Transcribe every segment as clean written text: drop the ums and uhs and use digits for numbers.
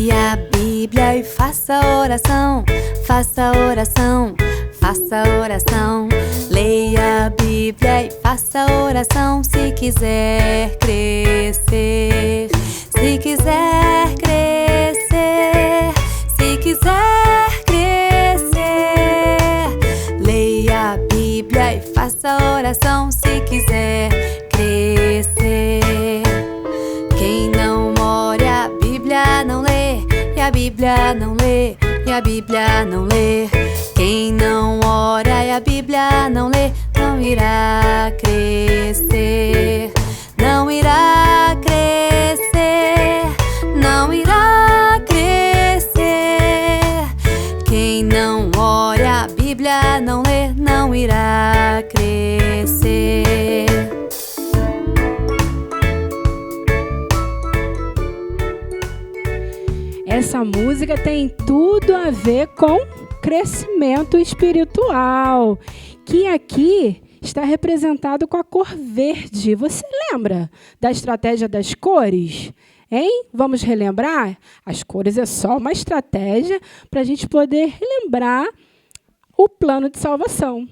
Leia a Bíblia e faça oração, faça oração, faça oração. Leia a Bíblia e faça oração se quiser crescer, se quiser crescer, se quiser crescer. Leia a Bíblia e faça oração se quiser crescer. Quem não ora a Bíblia não lê, e a Bíblia não lê, e a Bíblia não lê. Quem não ora e a Bíblia não lê, não irá crescer, não irá crescer, não irá crescer. Quem não ora e a Bíblia não lê, não irá crescer. Essa música tem tudo a ver com crescimento espiritual, que aqui está representado com a cor verde. Você lembra da estratégia das cores? Hein? Vamos relembrar? As cores é só uma estratégia para a gente poder relembrar o plano de salvação.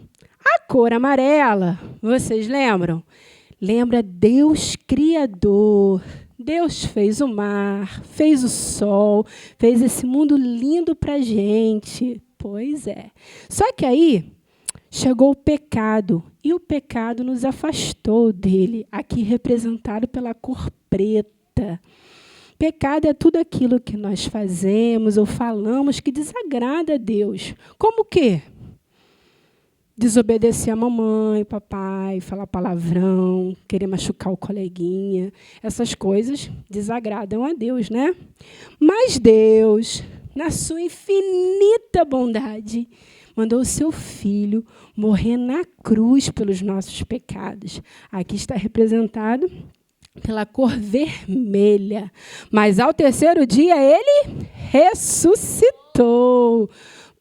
A cor amarela, vocês lembram? Lembra Deus Criador. Deus fez o mar, fez o sol, fez esse mundo lindo para a gente. Pois é. Só que aí chegou o pecado, e o pecado nos afastou dele, aqui representado pela cor preta. Pecado é tudo aquilo que nós fazemos ou falamos que desagrada a Deus. Como o quê? Desobedecer a mamãe, papai, falar palavrão, querer machucar o coleguinha. Essas coisas desagradam a Deus, né? Mas Deus, na sua infinita bondade, mandou o seu Filho morrer na cruz pelos nossos pecados. Aqui está representado pela cor vermelha. Mas ao terceiro dia ele ressuscitou.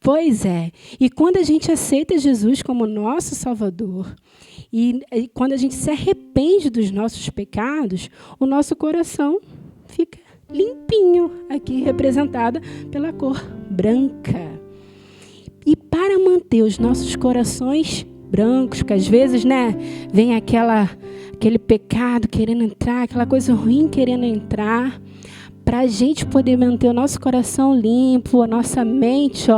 Pois é. E quando a gente aceita Jesus como nosso Salvador, e quando a gente se arrepende dos nossos pecados, o nosso coração fica limpinho, aqui representada pela cor branca. E para manter os nossos corações brancos, que às vezes, né, vem aquele pecado querendo entrar, aquela coisa ruim querendo entrar, para a gente poder manter o nosso coração limpo, a nossa mente,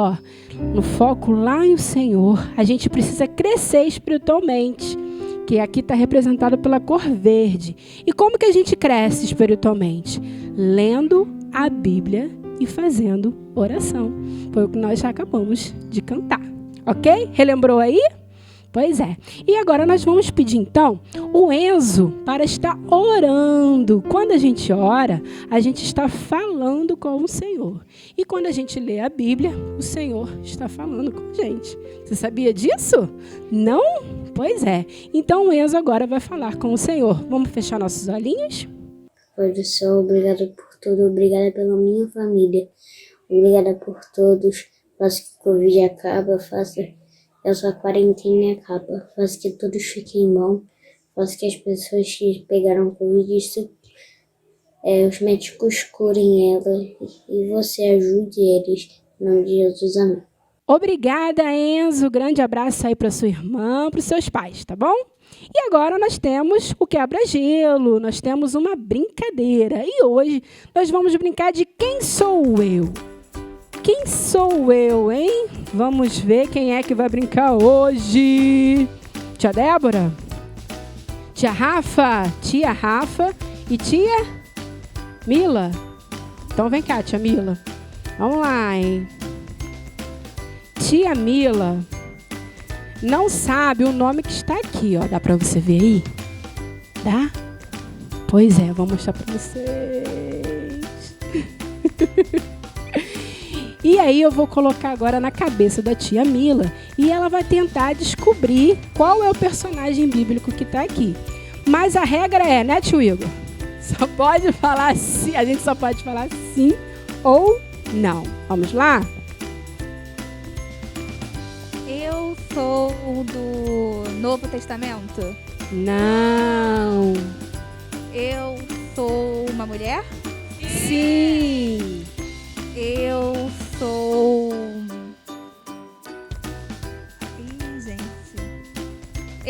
no foco lá em o Senhor, a gente precisa crescer espiritualmente, que aqui está representado pela cor verde. E como que a gente cresce espiritualmente? Lendo a Bíblia e fazendo oração. Foi o que nós já acabamos de cantar. Ok? Relembrou aí? Pois é. E agora nós vamos pedir, então, o Enzo para estar orando. Quando a gente ora, a gente está falando com o Senhor. E quando a gente lê a Bíblia, o Senhor está falando com a gente. Você sabia disso? Não? Pois é. Então o Enzo agora vai falar com o Senhor. Vamos fechar nossos olhinhos? Pai do céu, obrigada por tudo. Obrigada pela minha família. Obrigada por todos. Faça que o Covid acabe, faça essa quarentena acaba, faz que todos fiquem bom, faz que as pessoas que pegaram Covid, os médicos curem ela e você ajude eles. Em nome de Jesus, amém. Obrigada, Enzo. Grande abraço aí para sua irmã, para os seus pais, tá bom? E agora nós temos o quebra-gelo, nós temos uma brincadeira. E hoje nós vamos brincar de quem sou eu. Quem sou eu, hein? Vamos ver quem é que vai brincar hoje. Tia Débora? Tia Rafa? Tia Rafa e tia Mila? Então vem cá, tia Mila. Vamos lá, hein? Tia Mila não sabe o nome que está aqui, ó. Dá para você ver aí? Dá? Pois é, vou mostrar para vocês. E aí eu vou colocar agora na cabeça da tia Mila e ela vai tentar descobrir qual é o personagem bíblico que está aqui. Mas a regra é, né, tio Igor? Só pode falar sim, a gente só pode falar sim ou não. Vamos lá? Eu sou do Novo Testamento? Não. Eu sou uma mulher? Sim.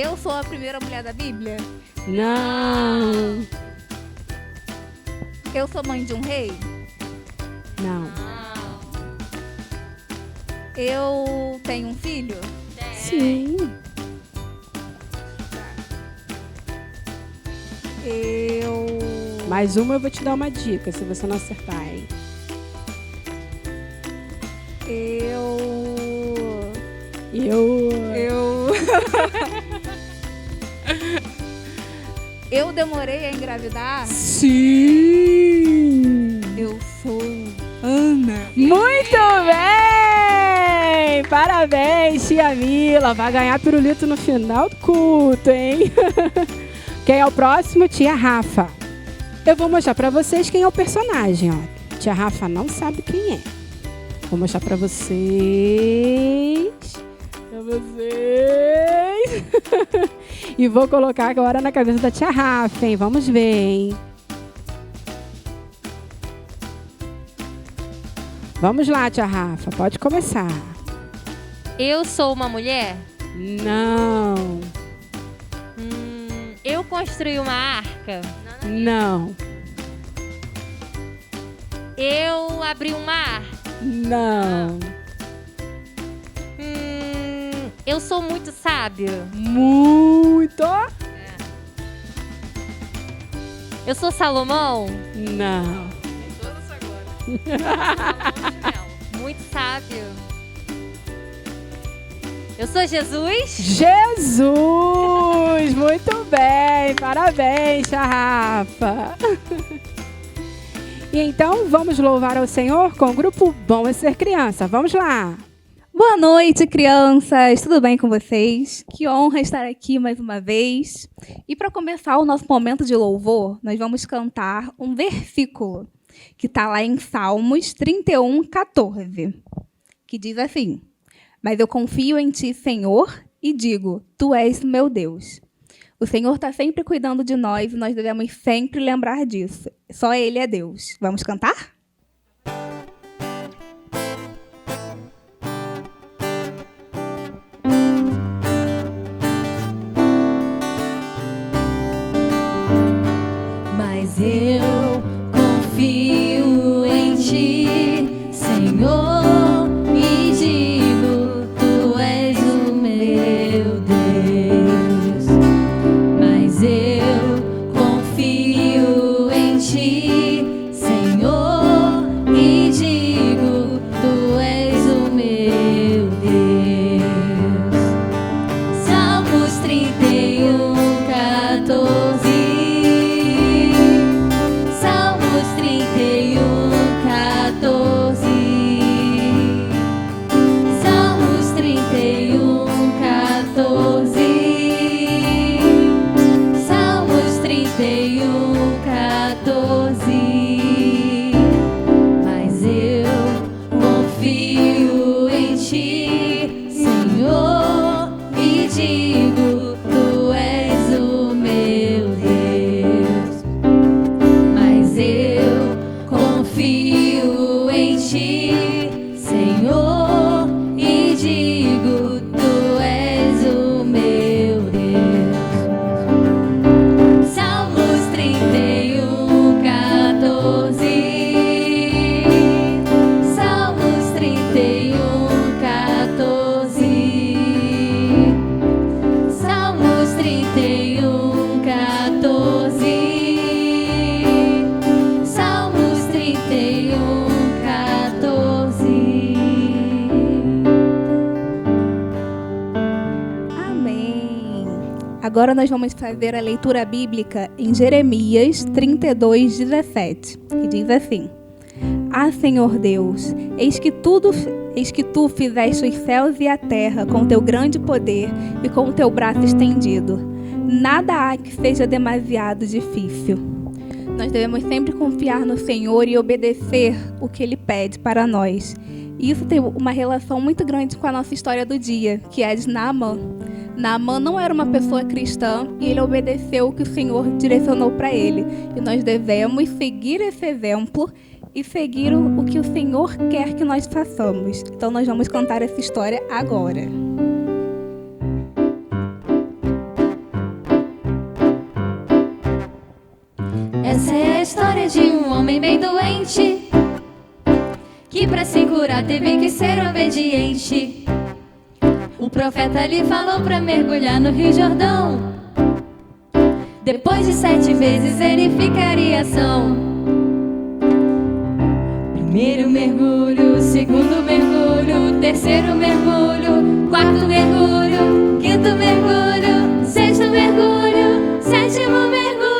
Eu sou a primeira mulher da Bíblia? Não. Eu sou mãe de um rei? Não. Eu tenho um filho? Sim. Mais uma eu vou te dar uma dica, se você não acertar, hein? Eu demorei a engravidar? Sim! Eu sou Ana. Muito bem! Parabéns, tia Mila. Vai ganhar pirulito no final do culto, hein? Quem é o próximo? Tia Rafa. Eu vou mostrar pra vocês quem é o personagem, ó. Tia Rafa não sabe quem é. Vou mostrar pra vocês. E vou colocar agora na cabeça da tia Rafa, hein? Vamos ver, hein? Vamos lá, tia Rafa. Pode começar. Eu sou uma mulher? Não. Eu construí uma arca? Não. Eu abri um mar? Não. Eu sou muito sábio? Muito. Eu sou Salomão? Não. Muito sábio. Eu sou Jesus? Jesus! Muito bem! Parabéns, tia Rafa! E então, vamos louvar ao Senhor com o grupo Bom é Ser Criança. Vamos lá! Boa noite, crianças! Tudo bem com vocês? Que honra estar aqui mais uma vez. E para começar o nosso momento de louvor, nós vamos cantar um versículo que está lá em Salmos 31:14, que diz assim: Mas eu confio em ti, Senhor, e digo, tu és meu Deus. O Senhor está sempre cuidando de nós e nós devemos sempre lembrar disso. Só Ele é Deus. Vamos cantar? Mas eu confio em ti, Senhor, e digo, tu és o meu Deus. Mas eu confio em ti, Senhor, e digo, tu és o meu Deus. Salmos 31:14. Salmos 31:14. Salmos 31:14. Salmos 31:14. Mas eu confio em ti, Senhor, e digo, tu és o meu Deus. Mas eu confio em ti, Senhor, e digo, tu és o meu Deus. Salmos 31:14. Salmos 31:14. Salmos 31:14. Salmos 31:14. Amém. Agora nós vamos fazer a leitura bíblica em Jeremias 32:17, que diz assim: Ah, Senhor Deus, eis que tu fizeste os céus e a terra com teu grande poder e com o teu braço estendido. Nada há que seja demasiado difícil. Nós devemos sempre confiar no Senhor e obedecer o que Ele pede para nós. E isso tem uma relação muito grande com a nossa história do dia, que é de Naamã. Naamã não era uma pessoa cristã e ele obedeceu o que o Senhor direcionou para ele. E nós devemos seguir esse exemplo e seguir o que o Senhor quer que nós façamos. Então nós vamos cantar essa história agora. história de um homem bem doente, que pra se curar teve que ser obediente. O profeta lhe falou pra mergulhar no Rio Jordão. Depois de 7 vezes ele ficaria são. Primeiro mergulho, segundo mergulho, terceiro mergulho, quarto mergulho, quinto mergulho, sexto mergulho, sétimo mergulho,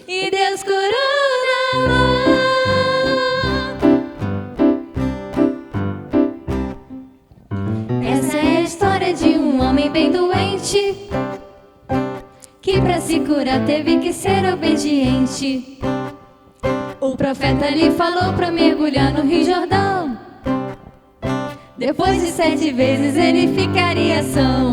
e Deus curou Naamã. Essa é a história de um homem bem doente, que pra se curar teve que ser obediente. O profeta lhe falou pra mergulhar no Rio Jordão. Depois de 7 vezes ele ficaria são.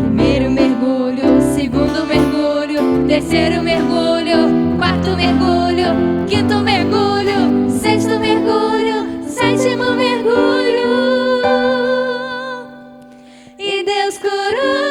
Primeiro mergulho, segundo mergulho, terceiro mergulho, quarto mergulho, quinto mergulho, sexto mergulho, sétimo mergulho, e Deus curou.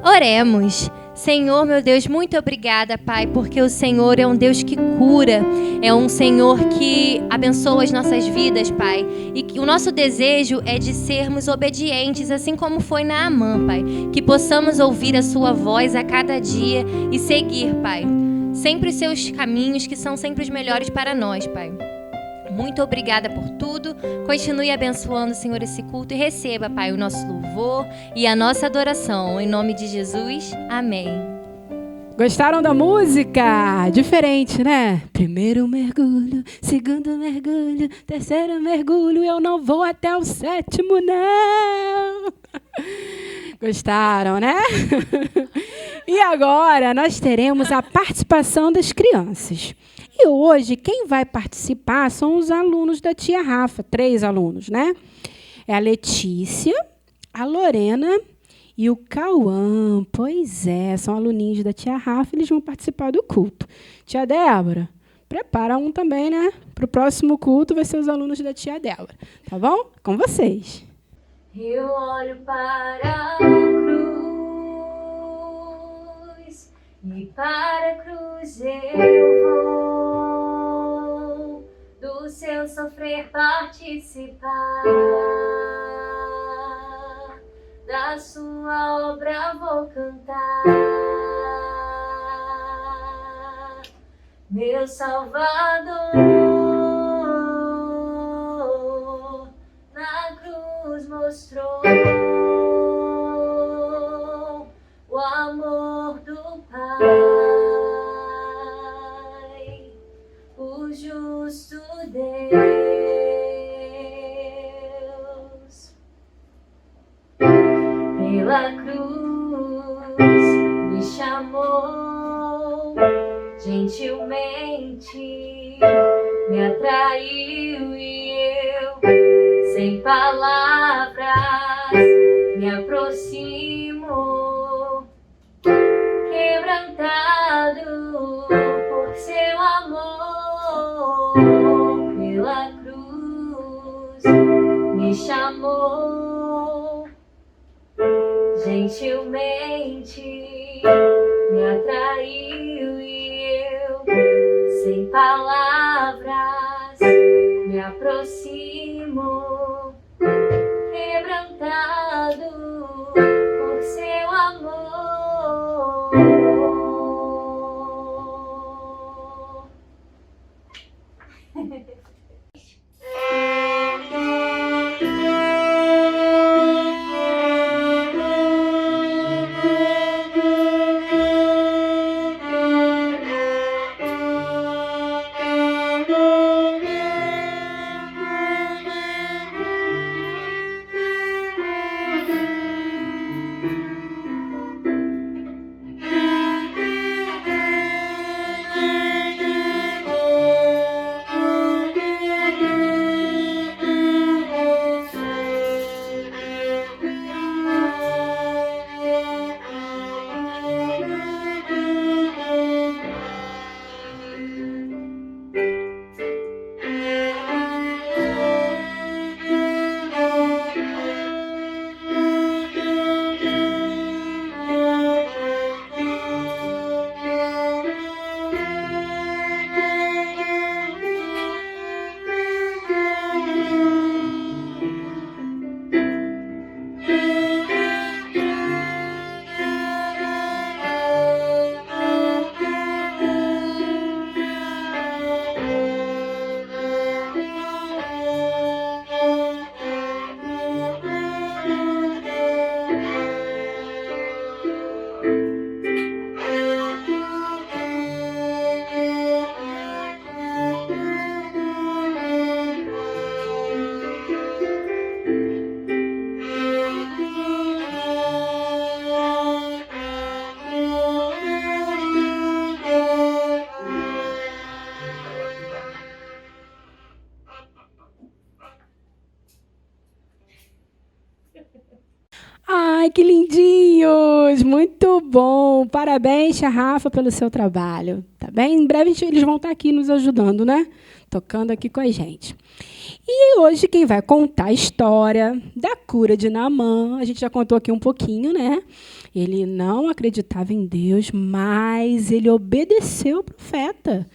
Oremos. Senhor, meu Deus, muito obrigada, Pai, porque o Senhor é um Deus que cura, é um Senhor que abençoa as nossas vidas, Pai, e que o nosso desejo é de sermos obedientes, assim como foi Naamã, Pai, que possamos ouvir a sua voz a cada dia e seguir, Pai, sempre os seus caminhos, que são sempre os melhores para nós, Pai. Muito obrigada por tudo. Continue abençoando, Senhor, esse culto e receba, Pai, o nosso louvor e a nossa adoração. Em nome de Jesus, amém. Gostaram da música? Diferente, né? Primeiro mergulho, segundo mergulho, terceiro mergulho, eu não vou até o 7º, não. Gostaram, né? E agora nós teremos a participação das crianças. E hoje, quem vai participar são os alunos da tia Rafa, 3 alunos, né? É a Letícia, a Lorena e o Cauã. Pois é, são aluninhos da tia Rafa, eles vão participar do culto. Tia Débora, prepara um também, né? Para o próximo culto vai ser os alunos da tia Débora, tá bom? Com vocês. Eu olho para a cruz e para a cruz eu vou do seu sofrer participar, da sua obra vou cantar. Meu Salvador na cruz mostrou o amor do Pai, o justo Deus. Pela cruz me chamou gentilmente, me atraiu e eu, sem palavras, me aproximo, quebrantado por seu amor. Pela cruz me chamou gentilmente, me atraiu e eu, sem palavras, me aproximo, quebrantado por seu amor. Ai, que lindinhos! Muito bom! Parabéns, tia Rafa, pelo seu trabalho. Tá bem? Em breve eles vão estar aqui nos ajudando, né? Tocando aqui com a gente. E hoje quem vai contar a história da cura de Naamã, a gente já contou aqui um pouquinho, né? Ele não acreditava em Deus, mas ele obedeceu ao profeta.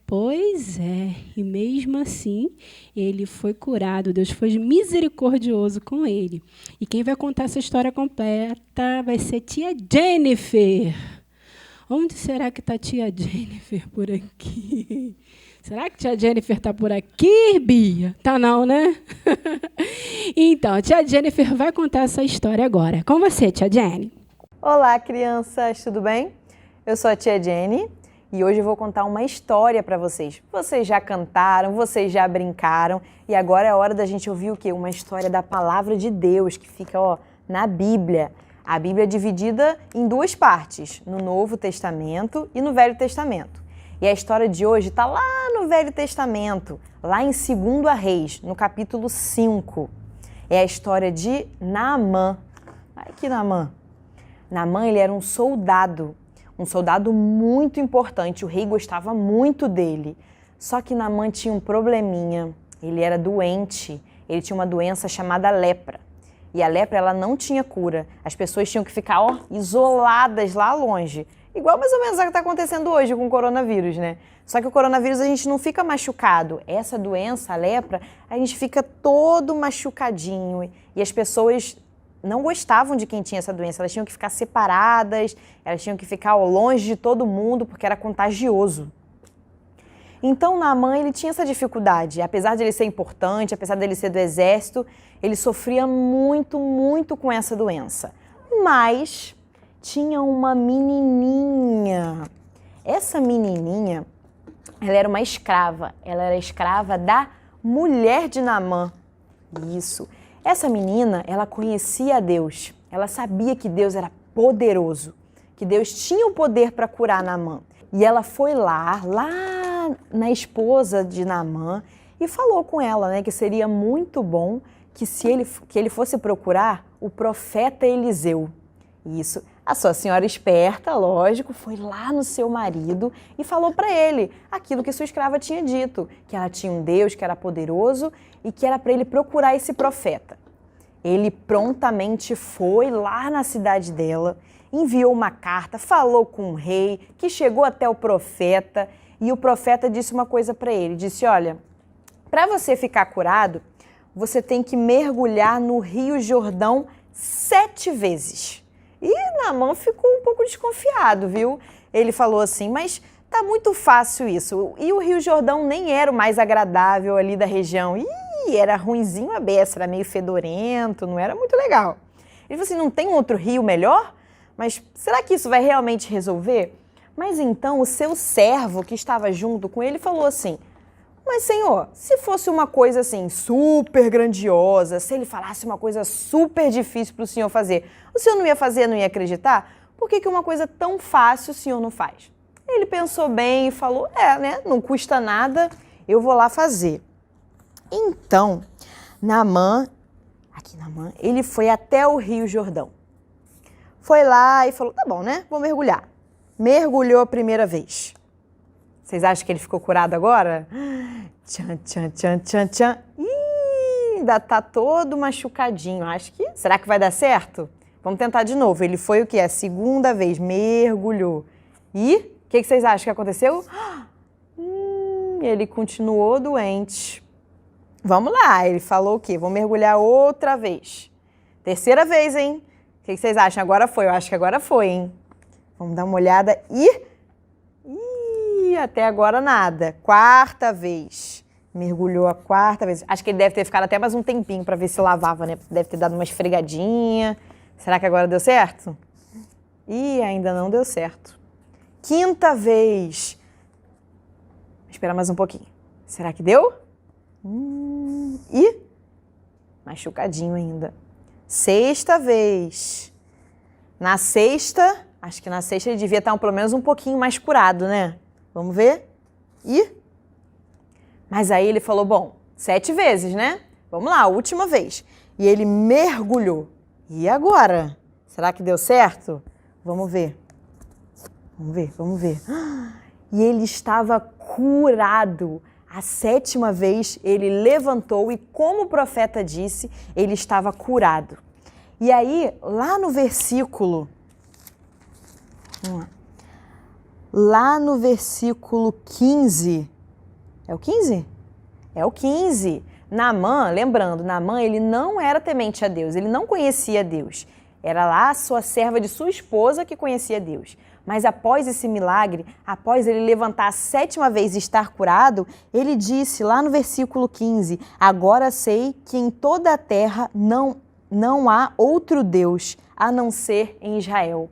Pois é, e mesmo assim, ele foi curado, Deus foi misericordioso com ele. E quem vai contar essa história completa vai ser tia Jennifer. Onde será que está tia Jennifer por aqui? Será que tia Jennifer está por aqui, Bia? Tá não, né? Então, tia Jennifer vai contar essa história agora. Com você, tia Jenny. Olá, crianças, tudo bem? Eu sou a tia Jenny. E hoje eu vou contar uma história para vocês. Vocês já cantaram, vocês já brincaram e agora é hora da gente ouvir o quê? Uma história da palavra de Deus que fica na Bíblia. A Bíblia é dividida em duas partes, no Novo Testamento e no Velho Testamento. E a história de hoje está lá no Velho Testamento, lá em 2 Reis, no capítulo 5. É a história de Naamã. Ai, que Naamã. Naamã, ele era um soldado muito importante, o rei gostava muito dele. Só que Naamã tinha um probleminha, ele era doente, ele tinha uma doença chamada lepra. E a lepra, ela não tinha cura, as pessoas tinham que ficar isoladas lá longe. Igual mais ou menos o que está acontecendo hoje com o coronavírus, né? Só que o coronavírus a gente não fica machucado. Essa doença, a lepra, a gente fica todo machucadinho e as pessoas não gostavam de quem tinha essa doença, elas tinham que ficar separadas, elas tinham que ficar longe de todo mundo porque era contagioso. Então Naamã, ele tinha essa dificuldade, apesar de ele ser importante, apesar de ele ser do exército, ele sofria muito, muito com essa doença. Mas tinha uma menininha. Essa menininha, ela era uma escrava, ela era escrava da mulher de Naamã. Isso. Essa menina, ela conhecia a Deus, ela sabia que Deus era poderoso, que Deus tinha o poder para curar Naamã. E ela foi lá na esposa de Naamã e falou com ela, né, que seria muito bom que ele fosse procurar o profeta Eliseu. Isso. A sua senhora esperta, lógico, foi lá no seu marido e falou para ele aquilo que sua escrava tinha dito, que ela tinha um Deus que era poderoso e que era para ele procurar esse profeta. Ele prontamente foi lá na cidade dela, enviou uma carta, falou com o rei, que chegou até o profeta e o profeta disse uma coisa para ele, disse, olha, para você ficar curado, você tem que mergulhar no Rio Jordão 7 vezes. E Naamã ficou um pouco desconfiado, viu? Ele falou assim, mas tá muito fácil isso. E o Rio Jordão nem era o mais agradável ali da região. Ih, era ruinzinho a beça, era meio fedorento, não era muito legal. Ele falou assim, não tem outro rio melhor? Mas será que isso vai realmente resolver? Mas então o seu servo que estava junto com ele falou assim, mas senhor, se fosse uma coisa assim super grandiosa, se ele falasse uma coisa super difícil para o senhor fazer, o senhor não ia fazer, não ia acreditar? Por que uma coisa tão fácil o senhor não faz? Ele pensou bem e falou, né, não custa nada, eu vou lá fazer. Então, Naamã, ele foi até o Rio Jordão. Foi lá e falou, tá bom, né, vou mergulhar. Mergulhou a primeira vez. Vocês acham que ele ficou curado agora? Tchan, tchan, tchan, tchan, tchan. Ih, ainda tá todo machucadinho. Será que vai dar certo? Vamos tentar de novo. Ele foi o quê? A segunda vez, mergulhou. E o que vocês acham que aconteceu? Ele continuou doente. Vamos lá, ele falou o quê? Vou mergulhar outra vez. Terceira vez, hein? O que vocês acham? Agora foi, eu acho que agora foi, hein? Vamos dar uma olhada e... até agora nada. Quarta vez. Mergulhou a quarta vez. Acho que ele deve ter ficado até mais um tempinho para ver se lavava, né? Deve ter dado uma esfregadinha. Será que agora deu certo? Ih, ainda não deu certo. Quinta vez. Vou esperar mais um pouquinho. Será que deu? Ih, machucadinho ainda. Sexta vez. Na sexta, acho que na sexta ele devia estar pelo menos um pouquinho mais curado, né? Vamos ver? Mas aí ele falou, bom, 7 vezes, né? Vamos lá, última vez. E ele mergulhou. E agora? Será que deu certo? Vamos ver. Vamos ver. E ele estava curado. A 7ª vez ele levantou e, como o profeta disse, ele estava curado. E aí, lá no versículo... Lá no versículo 15... É o 15? É o 15. Naamã, lembrando, Naamã, ele não era temente a Deus, ele não conhecia Deus. Era lá a sua serva de sua esposa que conhecia Deus. Mas após esse milagre, após ele levantar a 7ª vez e estar curado, ele disse lá no versículo 15, agora sei que em toda a terra não há outro Deus a não ser em Israel,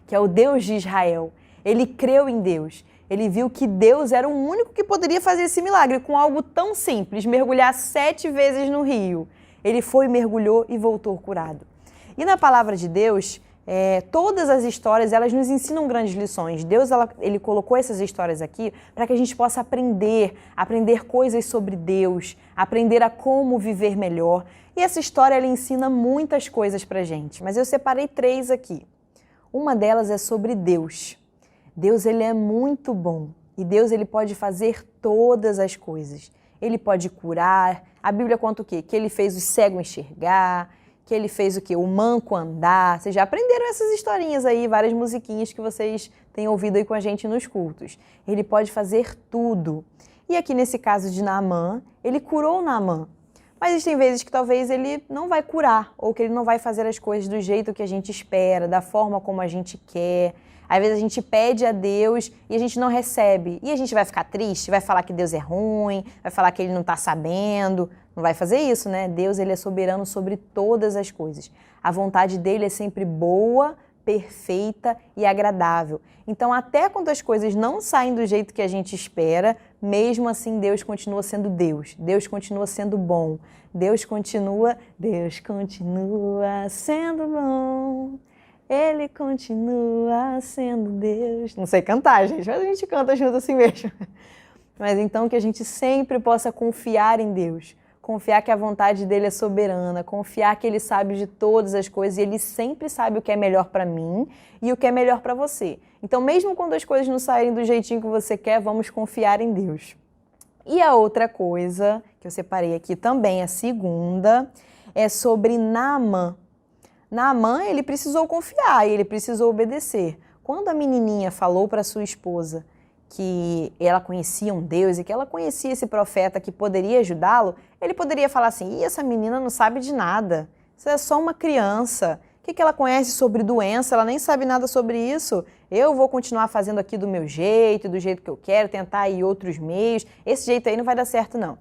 que é o Deus de Israel. Ele creu em Deus. Ele viu que Deus era o único que poderia fazer esse milagre com algo tão simples, mergulhar 7 vezes no rio. Ele foi, mergulhou e voltou curado. E na palavra de Deus, todas as histórias, elas nos ensinam grandes lições. Deus, ele colocou essas histórias aqui para que a gente possa aprender coisas sobre Deus, aprender a como viver melhor. E essa história, ela ensina muitas coisas para a gente, mas eu separei 3 aqui. Uma delas é sobre Deus. Deus, ele é muito bom e Deus, ele pode fazer todas as coisas. Ele pode curar. A Bíblia conta o quê? Que ele fez o cego enxergar, que ele fez o quê? O manco andar. Vocês já aprenderam essas historinhas aí, várias musiquinhas que vocês têm ouvido aí com a gente nos cultos. Ele pode fazer tudo. E aqui nesse caso de Naamã, ele curou Naamã. Mas existem vezes que talvez ele não vai curar ou que ele não vai fazer as coisas do jeito que a gente espera, da forma como a gente quer. Às vezes a gente pede a Deus e a gente não recebe. E a gente vai ficar triste, vai falar que Deus é ruim, vai falar que ele não está sabendo. Não vai fazer isso, né? Deus, ele é soberano sobre todas as coisas. A vontade dele é sempre boa, perfeita e agradável. Então, até quando as coisas não saem do jeito que a gente espera, mesmo assim Deus continua sendo Deus. Deus continua sendo bom. Deus continua sendo bom. Ele continua sendo Deus. Não sei cantar, gente, mas a gente canta junto assim mesmo. Mas então que a gente sempre possa confiar em Deus. Confiar que a vontade dele é soberana, confiar que ele sabe de todas as coisas e ele sempre sabe o que é melhor para mim e o que é melhor para você. Então, mesmo quando as coisas não saírem do jeitinho que você quer, vamos confiar em Deus. E a outra coisa que eu separei aqui também, a segunda, é sobre Naamã. Naamã, ele precisou confiar e ele precisou obedecer. Quando a menininha falou para sua esposa que ela conhecia um Deus e que ela conhecia esse profeta que poderia ajudá-lo, ele poderia falar assim, essa menina não sabe de nada, isso é só uma criança, o que ela conhece sobre doença, ela nem sabe nada sobre isso, eu vou continuar fazendo aqui do meu jeito, do jeito que eu quero, tentar ir outros meios, esse jeito aí não vai dar certo não.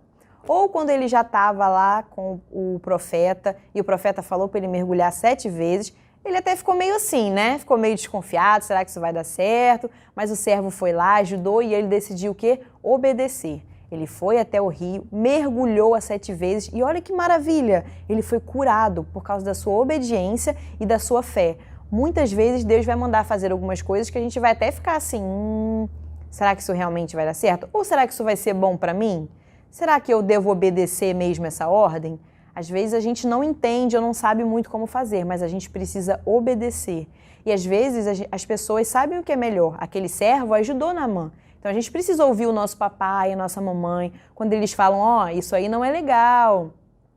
Ou quando ele já estava lá com o profeta e o profeta falou para ele mergulhar 7 vezes, ele até ficou meio assim, né? Ficou meio desconfiado, será que isso vai dar certo? Mas o servo foi lá, ajudou e ele decidiu o quê? Obedecer. Ele foi até o rio, mergulhou as 7 vezes e olha que maravilha! Ele foi curado por causa da sua obediência e da sua fé. Muitas vezes Deus vai mandar fazer algumas coisas que a gente vai até ficar assim, será que isso realmente vai dar certo? Ou será que isso vai ser bom para mim? Será que eu devo obedecer mesmo essa ordem? Às vezes a gente não entende ou não sabe muito como fazer, mas a gente precisa obedecer. E às vezes as pessoas sabem o que é melhor. Aquele servo ajudou Naamã. Então a gente precisa ouvir o nosso papai, a nossa mamãe, quando eles falam, isso aí não é legal,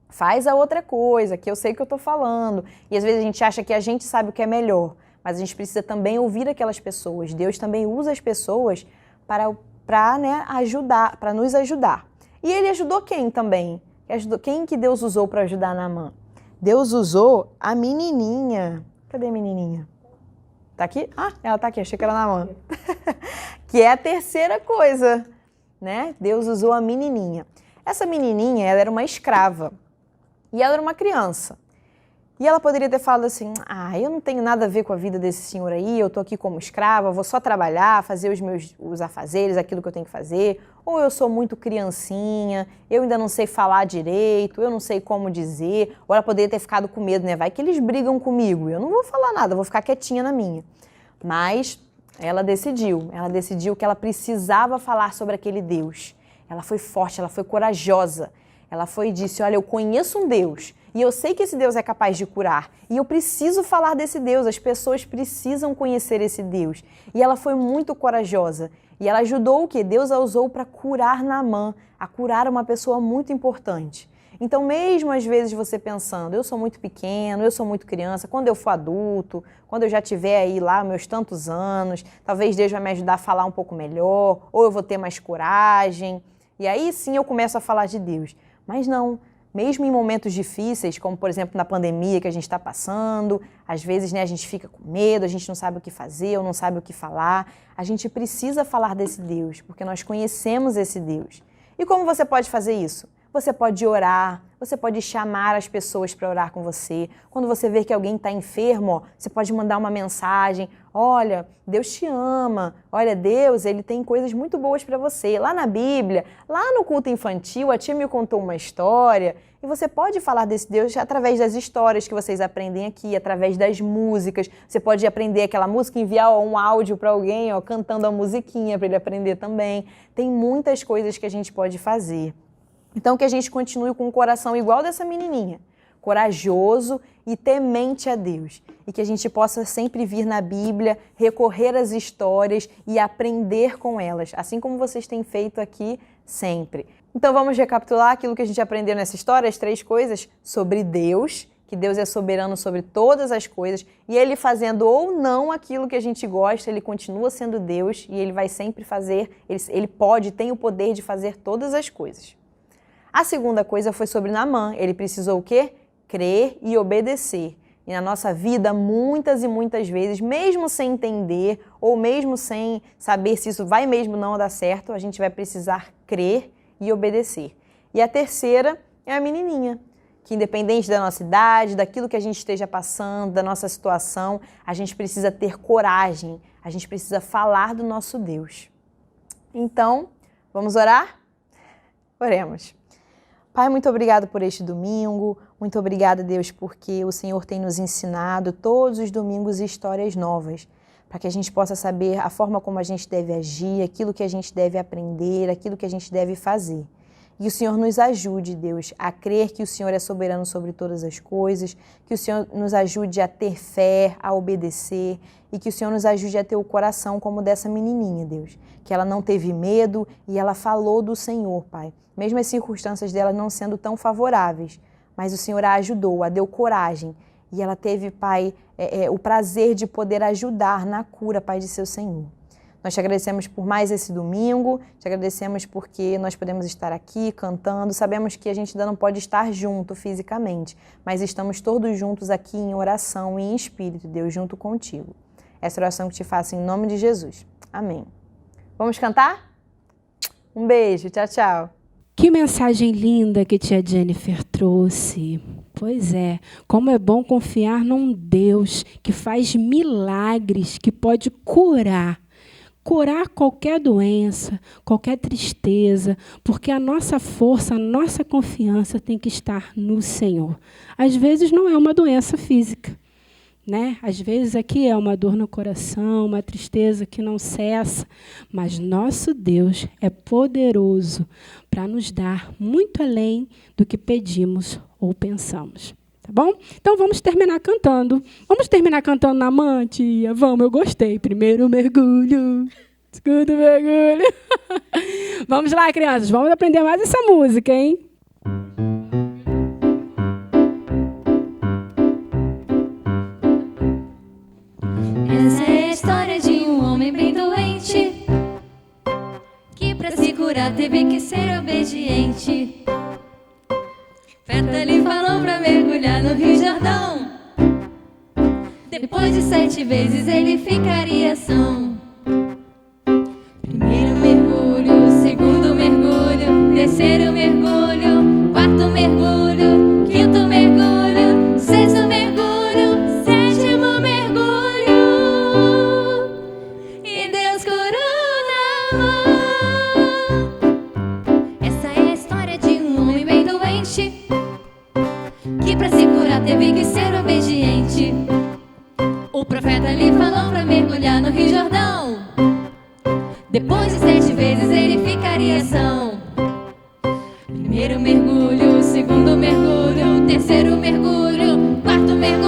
faz a outra coisa, que eu sei o que eu estou falando. E às vezes a gente acha que a gente sabe o que é melhor, mas a gente precisa também ouvir aquelas pessoas. Deus também usa as pessoas para ajudar, para nos ajudar. E ele ajudou quem também? Quem que Deus usou para ajudar Naamã? Deus usou a menininha. Cadê a menininha? Tá aqui? Ah, ela tá aqui, achei que era Naamã. Que é a terceira coisa, né? Deus usou a menininha. Essa menininha, ela era uma escrava. E ela era uma criança. E ela poderia ter falado assim, eu não tenho nada a ver com a vida desse senhor aí, eu tô aqui como escrava, vou só trabalhar, fazer os afazeres, aquilo que eu tenho que fazer, ou eu sou muito criancinha, eu ainda não sei falar direito, eu não sei como dizer, ou ela poderia ter ficado com medo, né? Vai que eles brigam comigo, eu não vou falar nada, vou ficar quietinha na minha. Mas ela decidiu que ela precisava falar sobre aquele Deus. Ela foi forte, ela foi corajosa. Ela foi e disse, olha, eu conheço um Deus E eu sei que esse Deus é capaz de curar. E eu preciso falar desse Deus, as pessoas precisam conhecer esse Deus. E ela foi muito corajosa. E ela ajudou o quê? Deus a usou para curar Naamã, a curar uma pessoa muito importante. Então, mesmo às vezes você pensando, eu sou muito pequeno, eu sou muito criança, quando eu for adulto, quando eu já tiver aí lá meus tantos anos, talvez Deus vai me ajudar a falar um pouco melhor, ou eu vou ter mais coragem. E aí sim eu começo a falar de Deus. Mas não, mesmo em momentos difíceis, como por exemplo na pandemia que a gente está passando, às vezes a gente fica com medo, a gente não sabe o que fazer ou não sabe o que falar, a gente precisa falar desse Deus, porque nós conhecemos esse Deus. E como você pode fazer isso? Você pode orar, você pode chamar as pessoas para orar com você. Quando você vê que alguém está enfermo, você pode mandar uma mensagem. Olha, Deus te ama. Olha, Deus, Ele tem coisas muito boas para você. Lá na Bíblia, lá no culto infantil, a tia me contou uma história. E você pode falar desse Deus através das histórias que vocês aprendem aqui, através das músicas. Você pode aprender aquela música, enviar um áudio para alguém, cantando a musiquinha para ele aprender também. Tem muitas coisas que a gente pode fazer. Então, que a gente continue com um coração igual dessa menininha, corajoso e temente a Deus. E que a gente possa sempre vir na Bíblia, recorrer às histórias e aprender com elas, assim como vocês têm feito aqui sempre. Então, vamos recapitular aquilo que a gente aprendeu nessa história, as 3 coisas sobre Deus, que Deus é soberano sobre todas as coisas, e Ele fazendo ou não aquilo que a gente gosta, Ele continua sendo Deus e Ele vai sempre fazer, Ele tem o poder de fazer todas as coisas. A segunda coisa foi sobre Naamã. Ele precisou o quê? Crer e obedecer. E na nossa vida, muitas e muitas vezes, mesmo sem entender ou mesmo sem saber se isso vai mesmo não dar certo, a gente vai precisar crer e obedecer. E a terceira é a menininha, que independente da nossa idade, daquilo que a gente esteja passando, da nossa situação, a gente precisa ter coragem, a gente precisa falar do nosso Deus. Então, vamos orar? Oremos. Pai, muito obrigado por este domingo, muito obrigada, Deus, porque o Senhor tem nos ensinado todos os domingos histórias novas, para que a gente possa saber a forma como a gente deve agir, aquilo que a gente deve aprender, aquilo que a gente deve fazer. E o Senhor nos ajude, Deus, a crer que o Senhor é soberano sobre todas as coisas, que o Senhor nos ajude a ter fé, a obedecer e que o Senhor nos ajude a ter o coração como dessa menininha, Deus, que ela não teve medo e ela falou do Senhor, Pai, mesmo as circunstâncias dela não sendo tão favoráveis, mas o Senhor a ajudou, a deu coragem e ela teve, Pai, o prazer de poder ajudar na cura, Pai, de seu Senhor. Nós te agradecemos por mais esse domingo, te agradecemos porque nós podemos estar aqui cantando, sabemos que a gente ainda não pode estar junto fisicamente, mas estamos todos juntos aqui em oração e em espírito, Deus, junto contigo. Essa oração que te faço em nome de Jesus. Amém. Vamos cantar? Um beijo, tchau, tchau. Que mensagem linda que tia Jennifer trouxe. Pois é, como é bom confiar num Deus que faz milagres, que pode curar qualquer doença, qualquer tristeza, porque a nossa força, a nossa confiança tem que estar no Senhor. Às vezes não é uma doença física, né? Às vezes aqui é uma dor no coração, uma tristeza que não cessa, mas nosso Deus é poderoso para nos dar muito além do que pedimos ou pensamos. Tá bom? Então vamos terminar cantando. Vamos terminar cantando Naamã, tia? Vamos, eu gostei. Primeiro mergulho, segundo mergulho. Vamos lá, crianças, vamos aprender mais essa música, hein? Essa é a história de um homem bem doente, que pra se curar teve que ser obediente. Profeta lhe falou pra mergulhar no Rio Jordão. Depois de 7 vezes ele ficaria são. Primeiro mergulho, segundo mergulho, terceiro mergulho, quarto mergulho, quinto mergulho, sexto mergulho, sétimo mergulho. E Deus curou Naamã. Essa é a história de um homem bem doente, que pra se curar teve que ser obediente. O profeta lhe falou pra mergulhar no Rio Jordão. Depois de 7 vezes ele ficaria são. Primeiro mergulho, segundo mergulho, terceiro mergulho, quarto mergulho.